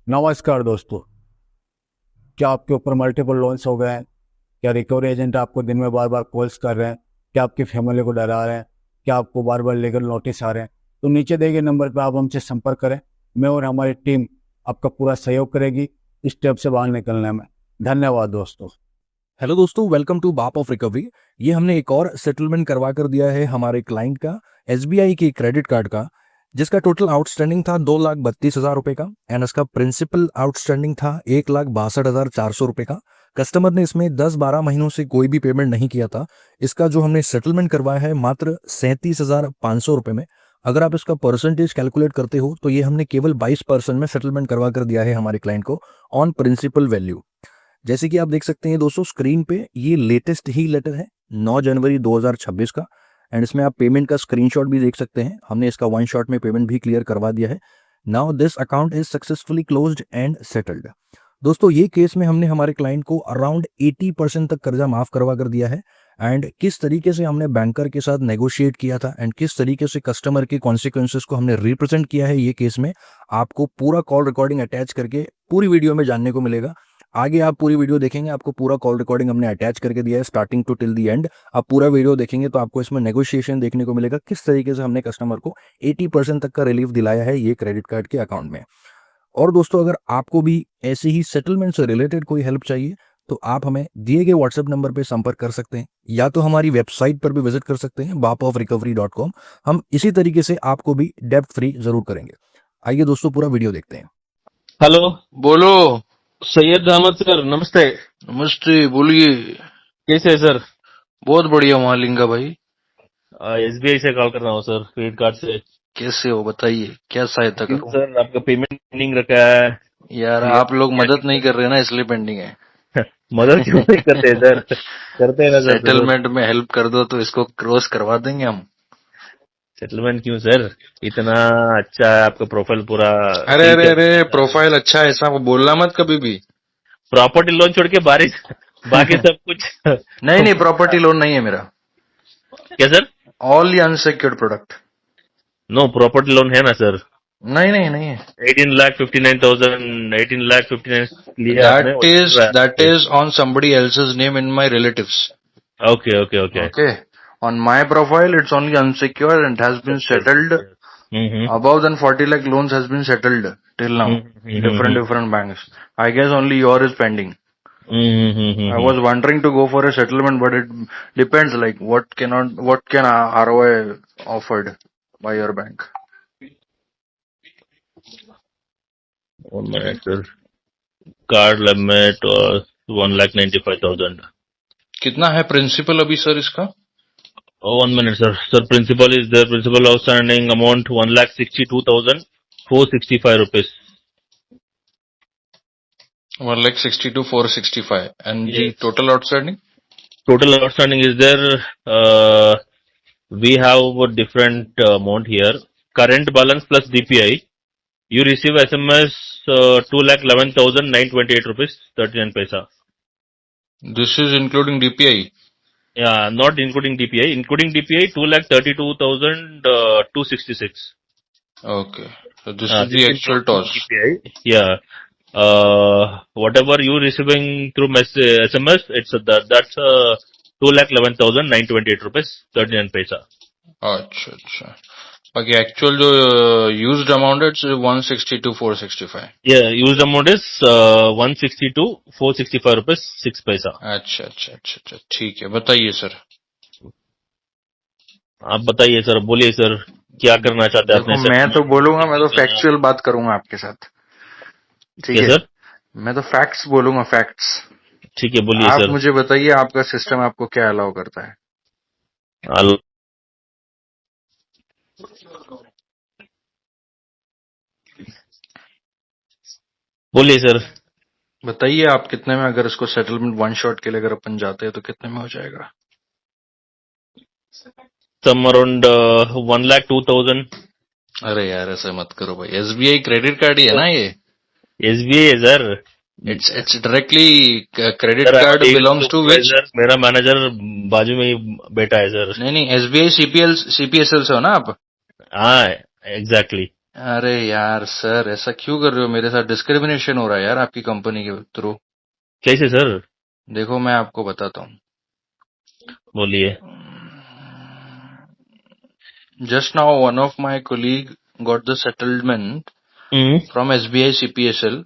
नमस्कार दोस्तों। क्या आपके ऊपर मल्टीपल लोन्स हो गए हैं? क्या रिकवरी एजेंट आपको दिन में बार बार कॉल्स कर रहे हैं? क्या आपकी फैमिली को डरा रहे हैं? क्या आपको बार बार लीगल नोटिस आ रहे हैं? तो नीचे दिए गए नंबर पर आप हमसे संपर्क करें। मैं और हमारी टीम आपका पूरा सहयोग करेगी इस स्टेप से बाहर निकलने में। धन्यवाद दोस्तों। हेलो दोस्तों, वेलकम टू बाप ऑफ रिकवरी। ये हमने एक और सेटलमेंट करवा कर दिया है हमारे क्लाइंट का, एसबीआई के क्रेडिट कार्ड का, जिसका टोटल आउटस्टैंडिंग था 2,32,000 रुपए का एंड इसका प्रिंसिपल आउटस्टैंडिंग था 1,62,400 रुपए का। कस्टमर ने इसमें 10-12 महीनों से कोई भी पेमेंट नहीं किया था। इसका जो हमने सेटलमेंट करवाया है मात्र 37,500 रुपए में। अगर आप इसका परसेंटेज कैलकुलेट करते हो तो ये हमने केवल 22% में सेटलमेंट करवा कर दिया है हमारे क्लाइंट को ऑन प्रिंसिपल वैल्यू। जैसे कि आप देख सकते हैं दोस्तों स्क्रीन पे, ये लेटेस्ट ही लेटर है 9 जनवरी 2026 का एंड इसमें आप पेमेंट का स्क्रीनशॉट भी देख सकते हैं। हमने इसका वन शॉट में पेमेंट भी क्लियर करवा दिया है। Now this account is successfully closed end settled. दोस्तों ये केस में हमने हमारे क्लाइंट को अराउंड 80% तक कर्जा माफ करवा कर दिया है एंड किस तरीके से हमने बैंकर के साथ नेगोशिएट किया था एंड किस तरीके से कस्टमर के कॉन्सिक्वेंसेस को हमने रिप्रेजेंट किया है ये केस में, आपको पूरा कॉल रिकॉर्डिंग अटैच करके पूरी वीडियो में जानने को मिलेगा। आगे आप पूरी वीडियो देखेंगे, आपको पूरा कॉल रिकॉर्डिंग हमने अटैच करके दिया है starting to till the end. आप पूरा वीडियो देखेंगे तो आपको इसमें नेगोशिएशन देखने को मिलेगा, किस तरीके से हमने कस्टमर को 80% तक का रिलीफ दिलाया है ये क्रेडिट कार्ड के अकाउंट में। और दोस्तों अगर आपको भी ऐसे ही सेटलमेंट से रिलेटेड कोई हेल्प चाहिए तो आप हमें दिए गए व्हाट्सएप नंबर पर संपर्क कर सकते हैं या तो हमारी वेबसाइट पर भी विजिट कर सकते हैं bapofrecovery.com। हम इसी तरीके से आपको भी डेब्ट फ्री जरूर करेंगे। आइए दोस्तों पूरा वीडियो देखते हैं। हेलो, बोलो। सैयद अहमद सर, नमस्ते। नमस्ते, बोलिए। कैसे है सर? बहुत बढ़िया महालिंगा भाई। एसबीआई से कॉल कर रहा हूँ सर, क्रेडिट कार्ड से। कैसे हो बताइए, क्या सहायता क्यों करूं? सर, आपका पेमेंट पेंडिंग रखा है। यार क्लियर आप लोग क्या मदद नहीं दिक्कत? कर रहे ना, इसलिए पेंडिंग है। मदद क्यों नहीं करते सर? करते हैं ना सर जरूर। सेटलमेंट में हेल्प कर दो तो इसको क्रॉस करवा देंगे हम। सेटलमेंट क्यों सर? इतना अच्छा है आपका प्रोफाइल पूरा। अरे ठीक अरे है, अरे, प्रोफाइल अच्छा है, ऐसा बोलना मत कभी भी। प्रॉपर्टी लोन छोड़ के बाकी सब कुछ। नहीं नहीं, प्रॉपर्टी लोन नहीं है मेरा। क्या sir? All unsecured product. No, property loan है ना सर? नहीं नहीं नहीं है। 18,59,000, 18,59,000 लिया आपने, वो चल रहा दैट है। Is on somebody else's name in my relatives. Okay okay okay Okay. On my profile, it's only unsecured and has been okay. settled. Hmm Above than 40 lakh loans has been settled till now. Different banks. I guess only your is pending. I was wondering to go for a settlement, but it depends like what can ROI offered by your bank. 1 minute sir. Card limit was 1,95,000. कितना है principal अभी sir इसका? 1 minute sir. Sir, principal is there. Principal outstanding amount 1,62,465 rupees. 1,62,465 and the Yes. total outstanding? Total outstanding is there. We have a different amount here. Current balance plus DPI. You receive SMS 2,11,928 rupees 39 paisa. This is including DPI. Yeah, not including DPI. Including DPI, 2,32,266. Okay. So this is This the is actual including toss. DPI. Yeah. Whatever you receiving through SMS, that's 2,11,928 rupees 39 paisa. अच्छा अच्छा। बाकी actual जो used amount है it's 162,465। Yeah, used amount is 162,465 rupees 6 paisa. अच्छा अच्छा अच्छा अच्छा, ठीक है, बताइए सर। आप बताइए सर, बोलिए सर, क्या करना चाहते हैं देखो अपने मैं तो बोलूंगा, मैं तो सेटलमेंट? फैक्चुअल बात करूंगा आपके साथ, ठीक क्या है? सर? मैं तो फैक्ट्स बोलूंगा, फैक्ट्स। ठीक है, बोलिए आप सर। मुझे बताइए आपका सिस्टम आपको क्या अलाउ करता है? हेलो, बोलिए सर। बताइए आप कितने में, अगर इसको सेटलमेंट वन शॉट के लिए अगर अपन जाते हैं तो कितने में हो जाएगा? Some around 1,02,000। अरे यार ऐसे मत करो भाई, एसबीआई क्रेडिट कार्ड ही है ना ये? एसबीआई है sir. It's directly credit sir, card belongs to which? मेरा मैनेजर बाजू में ही बैठा है सर। नहीं नहीं, एसबीआई सीपीएसएल से हो ना आप? हाँ, एग्जैक्टली। अरे यार सर, ऐसा क्यों कर रहे हो? मेरे साथ डिस्क्रिमिनेशन हो रहा है यार आपकी कंपनी के थ्रू। कैसे सर? देखो मैं आपको बताता हूँ। बोलिए। Just now, one of my colleague got the settlement from SBI CPSL.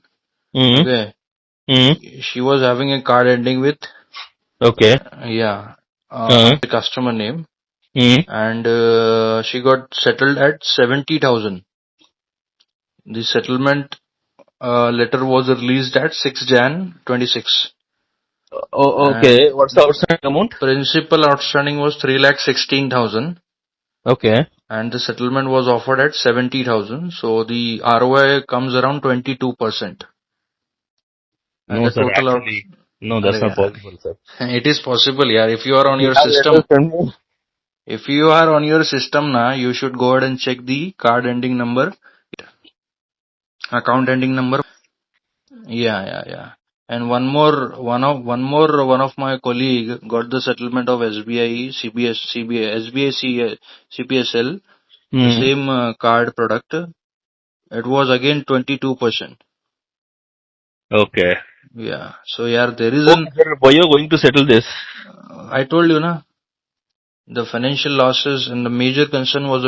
Okay, she was having a card ending with Okay. the customer name, and she got settled at 70,000. The settlement letter was released at 6 Jan 26. Okay. What's the outstanding amount? Principal outstanding was 3,16,000. Okay. And the settlement was offered at 70,000. So the ROI comes around 22%. And No, the sir. total out. Actually, no, that's not possible, sir. It is possible, yeah. If you are on You your have system, letters sent me? if you are on your system now, you should go ahead and check the card ending number, account ending number. Yeah. And one of my colleague got the settlement of SBI, CPSL, the same card product. It was again 22%. Okay. Yeah. So yeah, there is Okay, sir. Why you are going to settle this? I told you na, the financial losses and the major concern was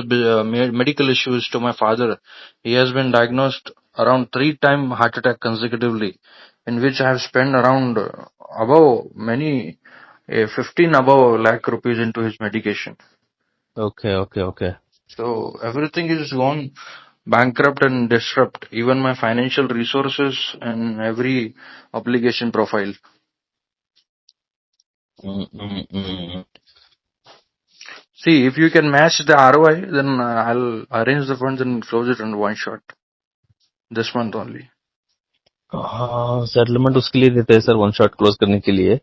medical issues to my father. He has been diagnosed around 3 times heart attack consecutively, in which I have spent around above 15 above lakh rupees into his medication. Okay. So everything is gone bankrupt and disrupt, even my financial resources and every obligation profile. See, if you can match the ROI, then I'll arrange the funds and close it in one shot. This month only. हाँ, settlement उसके लिए देते हैं sir, one shot close करने के लिए।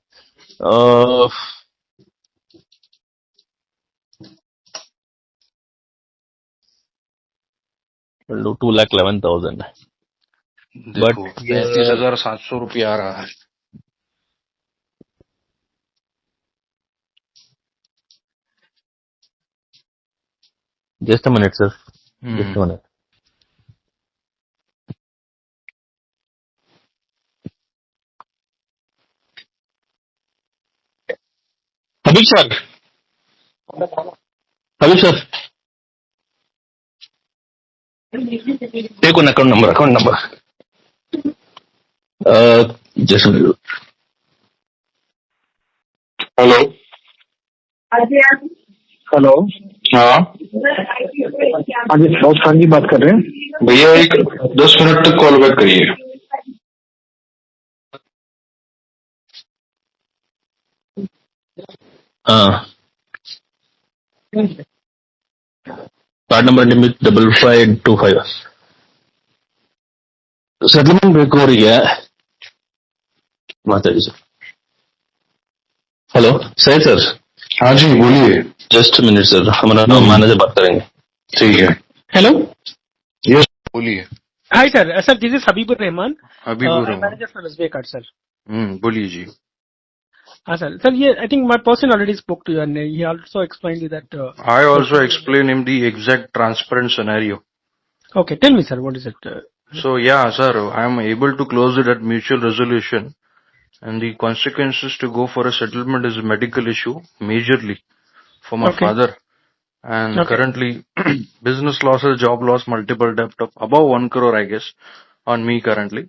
2,11,000, देखो but 35,700 रुपया आ रहा है। Just a minute sir, just a minute. Habib sir, देखो ना account number just hello hello. हाँ हाँ जी, फिरोज खान जी बात कर रहे हैं। भैया, एक 10 मिनट तक कॉल बैक करिए। हाँ, card number limit 5525। Settlement break हो रही है माता जी सर। हेलो सही सर। हाँ जी बोलिए। जस्ट मिनट सर, हमारा मैनेजर बात करेंगे। ठीक है। Hello. यस बोलिए। Hi, sir. Sir, this is Habibur Rahman. Habibur I'm Rahman. manager for SBI Card, sir. बोलिए जी। Sir. Sir, yeah, I think my person already spoke to you and he also explained you that. I also explain him the exact transparent scenario. Okay, tell me, sir, what is it? So yeah, sir, I am able to close it at mutual resolution, and the consequences to go for a settlement is a medical issue majorly for my father. And currently, business losses, job loss, multiple debt of above 1 crore, I guess, on me currently.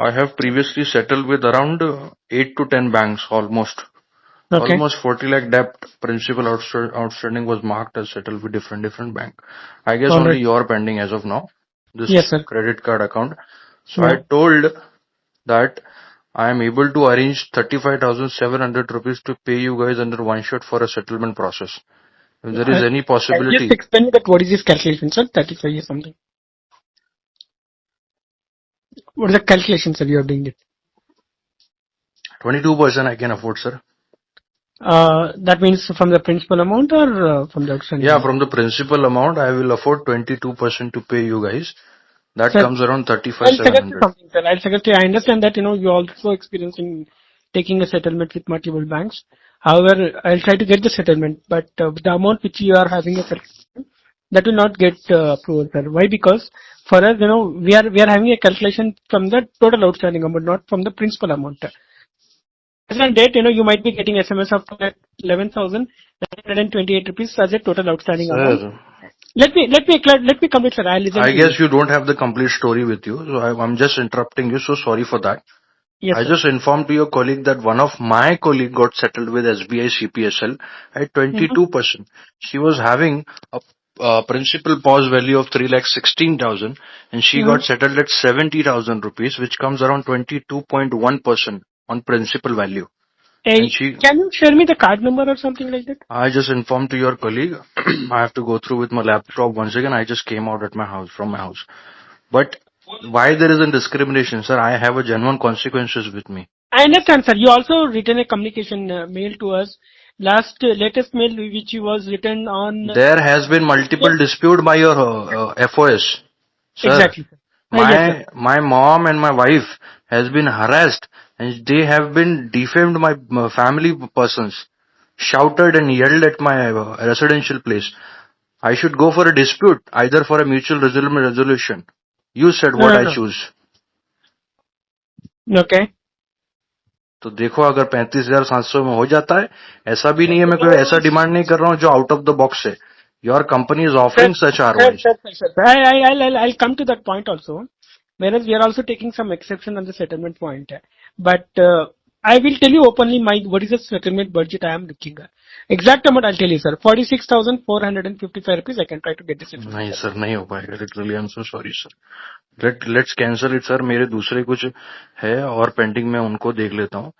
I have previously settled with around 8 to 10 banks, almost. Almost 40 lakh debt, principal outstanding was marked as settled with different bank. I guess only you're pending as of now, this Yes, sir. credit card account. So I told that I am able to arrange 35,700 rupees to pay you guys under one shot for a settlement process. If there is any possibility. Just explain that what is this calculation, sir? 35 is something. What is the calculation, sir, you are doing it? 22% I can afford, sir. That means from the principal amount or from the outstanding? Yeah, from the principal amount, I will afford 22% to pay you guys. That comes around 35,700. I'll suggest you, I understand that, you also experiencing taking a settlement with multiple banks. However, I'll try to get the settlement, but the amount which you are having a settlement, that will not get approval, sir. Why? Because for us, we are having a calculation from the total outstanding amount, not from the principal amount. As on date, you might be getting SMS of 11,928 rupees as a total outstanding amount. Sir, Let me complete, sir. I'll listen I to guess you don't have the complete story with you, so I'm just interrupting you, so sorry for that. Yes, I sir. just informed to your colleague that one of my colleague got settled with SBI CPSL at 22%. She was having a principal pause value of 3,16,000 and she got settled at 70,000 rupees, which comes around 22.1% on principal value. And Can you share me the card number or something like that? I just informed to your colleague. I have to go through with my laptop once again. I just came out from my house. But why there is a discrimination, sir? I have a genuine consequences with me. I understand, sir. You also written a communication mail to us. Latest mail which was written on. There has been multiple dispute by your FOS. Sir, Exactly, sir. Yes, sir. my mom and my wife has been harassed and they have been defamed my family persons, shouted and yelled at my residential place. I should go for a dispute, either for a mutual resolution. You said what I choose. Okay. तो देखो अगर 35,700 में हो जाता है, ऐसा भी नहीं है, मैं कोई ऐसा डिमांड नहीं कर रहा हूँ जो आउट ऑफ द बॉक्स है. Your company is offering such ROIs. Sir. I'll come to that point also. Whereas we are also taking some exception on the settlement point. But I will tell you openly what is the settlement budget I am looking at. Exact amount I'll tell you, sir. 46,455 rupees. I can try to get this information. नहीं sir, नहीं हो पाएगा. Literally, I'm so sorry, sir. Let's cancel it, sir. मेरे दूसरे कुछ है और pending में उनको देख लेता हूँ.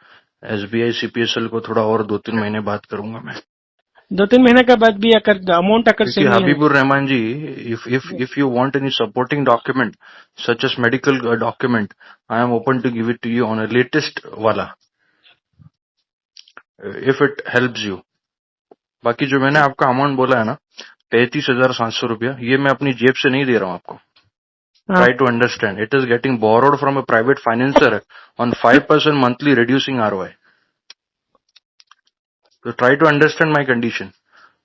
SBI CPSL को थोड़ा और 2-3 महीने बात करूंगा मैं. 2-3 महीने के बाद भी अगर अमाउंट अगर क्योंकि हबीबुर रहमान जी, if you want any supporting document such as medical document, I am open to give it to you on a latest वाला, if it helps you. बाकी जो मैंने आपका अमाउंट बोला है ना, 35,700 रुपया, ये मैं अपनी जेब से नहीं दे रहा हूँ आपको. Try to understand. It is getting borrowed from a private financer on 5% monthly reducing ROI. So try to understand my condition.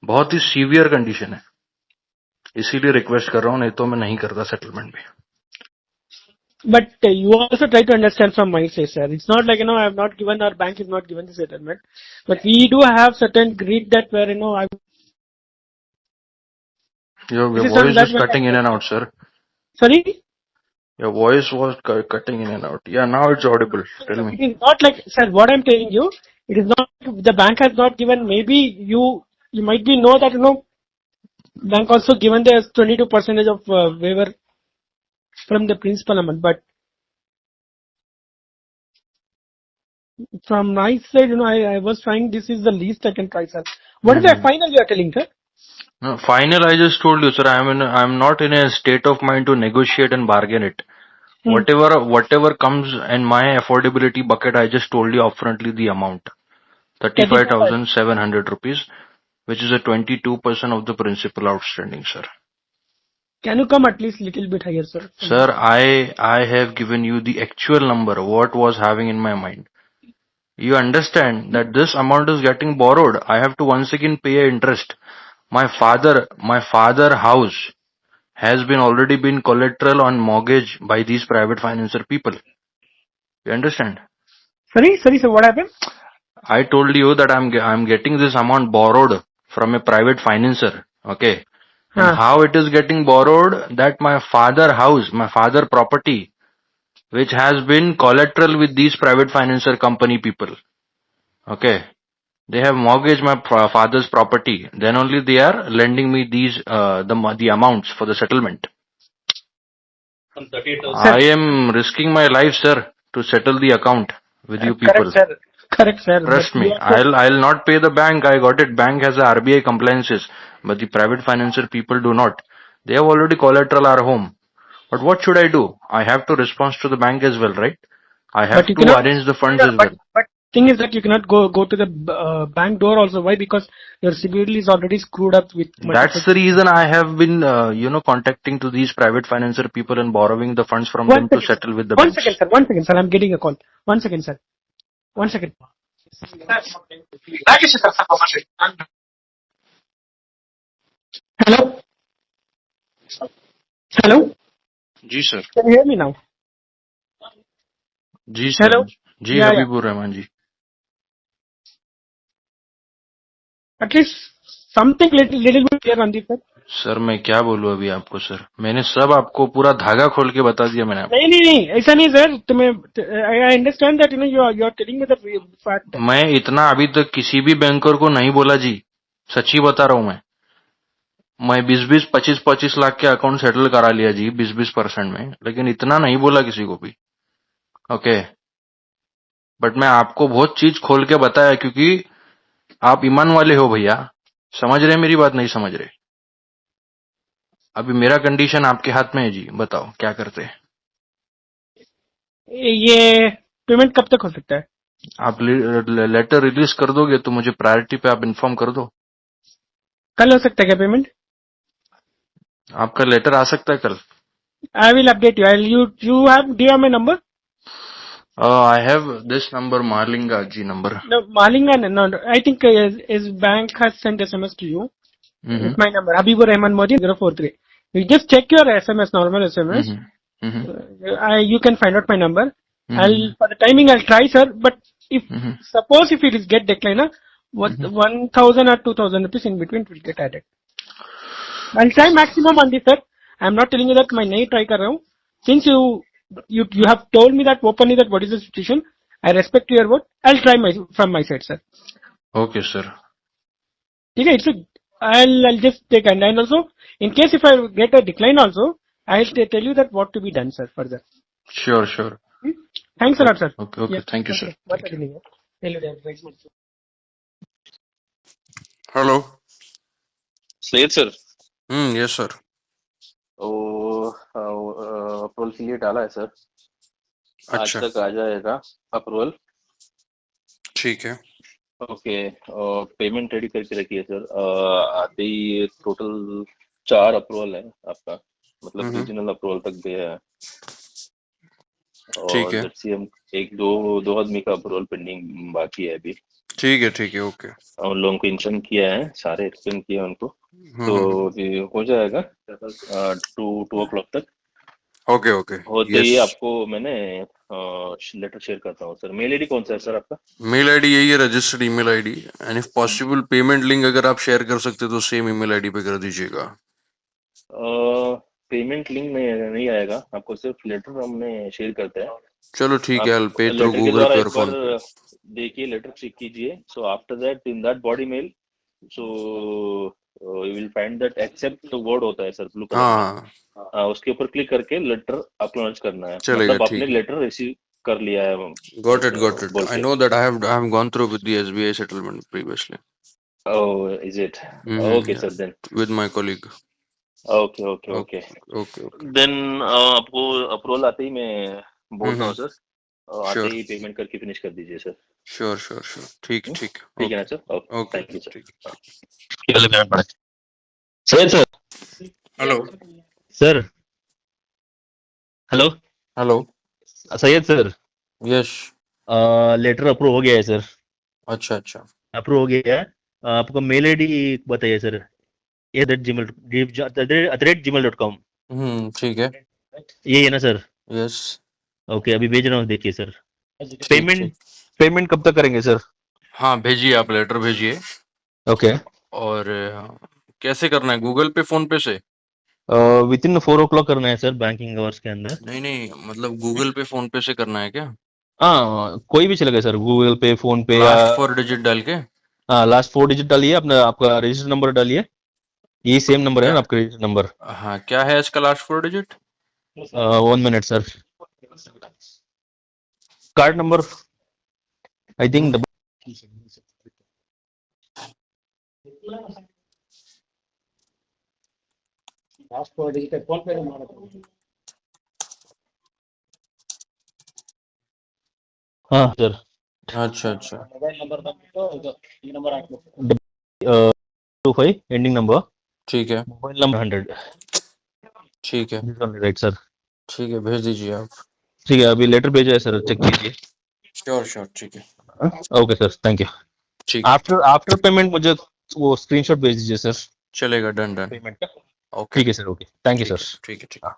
बहुत ही सीवियर कंडीशन है, इसीलिए रिक्वेस्ट कर रहा हूँ, नहीं तो मैं नहीं करता सेटलमेंट भी. But you also try to understand from my side, sir. It's not like, I have not given, our bank is not given the settlement. But we do have certain grid that where, Your voice is cutting in and out, sir. Sorry? Your voice was cutting in and out. Yeah, now it's audible. Tell me. It is not like, sir, what I'm telling you, it is not, the bank has not given, maybe you might be know that, bank also given the 22% of waiver from the principal amount, but from my side, I was trying, this is the least I can try, sir. What is the final you are telling, sir? No, final, I just told you, sir, I'm not in a state of mind to negotiate and bargain it. Whatever comes in my affordability bucket, I just told you upfrontly the amount. 35,700 rupees, which is a 22% of the principal outstanding, sir. Can you come at least little bit higher, sir? Sir, I have given you the actual number, what was having in my mind. You understand that this amount is getting borrowed. I have to once again pay interest. My father house has already been collateral on mortgage by these private financer people. You understand? Sorry, sir, what happened? I told you that I'm getting this amount borrowed from a private financer. Okay. And how it is getting borrowed, that my father house, my father property, which has been collateral with these private financer company people. Okay. They have mortgaged my father's property. Then only they are lending me these, the amounts for the settlement. I am risking my life, sir, to settle the account with you people. Correct, sir. Trust me. I'll not pay the bank. I got it. Bank has a RBI compliances, but the private financer people do not. They have already collateral our home. But what should I do? I have to respond to the bank as well, right? I have to arrange the funds as well. But thing is that you cannot go to the bank door also. Why? Because your CIBIL is already screwed up with. That's the reason I have been, contacting to these private financer people and borrowing the funds from them to settle with the banks. One second, sir. I'm getting a call. One second, sir. Hello. Hello, जी sir. can you hear me now? जी sir. Hello. जी Yeah. Habibur Rahman ji. At least something little bit clear on this, sir. Sir मैं क्या बोलूं अभी आपको sir, मैंने सब आपको पूरा धागा खोल के बता दिया मैंने आपको। नहीं, ऐसा नहीं सर, तुम्हें I understand that you are telling me the fact. मैं इतना अभी तक किसी भी बैंकर को नहीं बोला जी, सच्ची बता रहा हूं मैं 20-20, 25-25 लाख के अकाउंट सेटल करा लिया जी 20-20% में, लेकिन इतना नहीं बोला किसी को भी। ओके, बट मैं आपको बहुत चीज खोल के बताया क्योंकि आप ईमान वाले हो भैया, समझ रहे मेरी बात, नहीं समझ रहे। अभी मेरा कंडीशन आपके हाथ में है जी, बताओ क्या करते हैं। ये पेमेंट कब तक हो सकता है? आप लेटर रिलीज कर दोगे तो मुझे प्रायोरिटी पे आप इन्फॉर्म कर दो। कल हो सकता है क्या पेमेंट? आपका लेटर आ सकता है कल। I will update you. You have my number? I have this number, Malinga ji number. No, Malinga, no. I think his bank has sent SMS to you. It's my number, Habibur Rahman Modi 043. You just check your SMS, normal SMS. You can find out my number. For the timing, I'll try, sir. But suppose if it is get declined, what 1,000 or 2,000 rupees in between will get added. I'll try maximum on this, sir. I'm not telling you that मैं नहीं try कर रहा हूँ. Since you have told me that openly that what is the situation, I respect your word. I'll try from my side, sir. Okay, sir. Okay, I'll just take and also in case if I get a decline also, I'll tell you that what to be done, sir, further. Sure. Thanks a lot, sir. Okay. Yeah. Thank you, sir. What are you doing? Hello. Syed sir, yes sir. Approval के लिए डाला है sir. अच्छा, आज तक आ जाएगा approval. ठीक है। ओके, पेमेंट रेडी करके रखिए सर। आते ही टोटल 4 अप्रूवल है आपका, मतलब रीजनल अप्रूवल तक भी है। ठीक और है। जैसे हम दो आदमी का अप्रूवल पेंडिंग बाकी है अभी। ठीक है, ओके। उन लोगों को इंशन किया है, सारे एक्सप्लेन किए उनको, तो ये हो जाएगा 2 o'clock तक। ओके। होते ही आपको मैंने लेटर शेयर करता हूँ सर। मेल आईडी कौन सा है सर आपका? मेल आईडी यही है, registered email ID, and if possible payment link अगर आप शेयर कर सकते तो सेम ईमेल आईडी पे कर दीजिएगा। पेमेंट लिंक में नहीं आएगा आपको, सिर्फ लेटर हमने शेयर करते हैं। चलो ठीक है, आप पे थ्रू लेटर के गूगल द्वारा पे एक और फोन बार पे। देखिए, लेटर चेक कीजिए। So after that in that body mail, so you will find that except word होता है सर, ब्लू कलर में। हाँ, उसके ऊपर क्लिक करके लेटर अक्नॉलेज करना है, चलेगा, मतलब ठीक आपने है। लेटर रिसीव कर लिया है Got it. बोल I के। know that I have gone through with the SBI settlement previously. Oh, is it? Okay, sir, then. With my colleague. Okay. Okay. Then आपको अप्रूवल आते ही मैं बोलता हूँ सर। आते Sure. ही पेमेंट करके फिनिश कर दीजिए सर। Sure. ठीक है। ठीक है ना sir? Okay, Okay. Thank you sir. ठीक। Sir hello. Sir hello hello. Syed sir, yes. Letter approve हो गया है सर। अच्छा। अप्रूव हो गया है। आपको मेल आईडी बताइए सर। @gmail.com। ठीक है। ये है ना सर? यस। ओके, अभी भेज रहा हूँ, देखिए सर। ठीक। पेमेंट कब तक करेंगे सर? हाँ, भेजिए, आप लेटर भेजिए। ओके, और कैसे करना है, गूगल पे, फोन पे से? विद इन 4 o'clock करना है सर, बैंकिंग आवर्स के अंदर। नहीं, मतलब गूगल पे, फोन पे से करना है क्या? हाँ, कोई भी चलेगा सर, गूगल पे, फोन पे, या लास्ट 4 डिजिट डाल के? हाँ, लास्ट 4 डिजिट डालिए, अपना आपका रजिस्टर नंबर डालिए। ये सेम नंबर है क्या? ना आपका रजिस्टर नंबर? हाँ, क्या है इसका last 4 digit? 1 minute sir. Card number I think हाँ सर। अच्छा। 25 एंडिंग नंबर, ठीक है। Mobile number 100। ठीक है, राइट सर। ठीक है, भेज दीजिए आप। ठीक है, अभी लेटर भेजा है सर, चेक कीजिए। श्योर, ठीक है। Okay sir, thank you. ठीक। आफ्टर पेमेंट मुझे वो स्क्रीनशॉट भेज दीजिए सर, चलेगा, डन। पेमेंट का। ओके ठीक है सर, ओके, थैंक यू ठीक सर। है ठीक है ठीक है।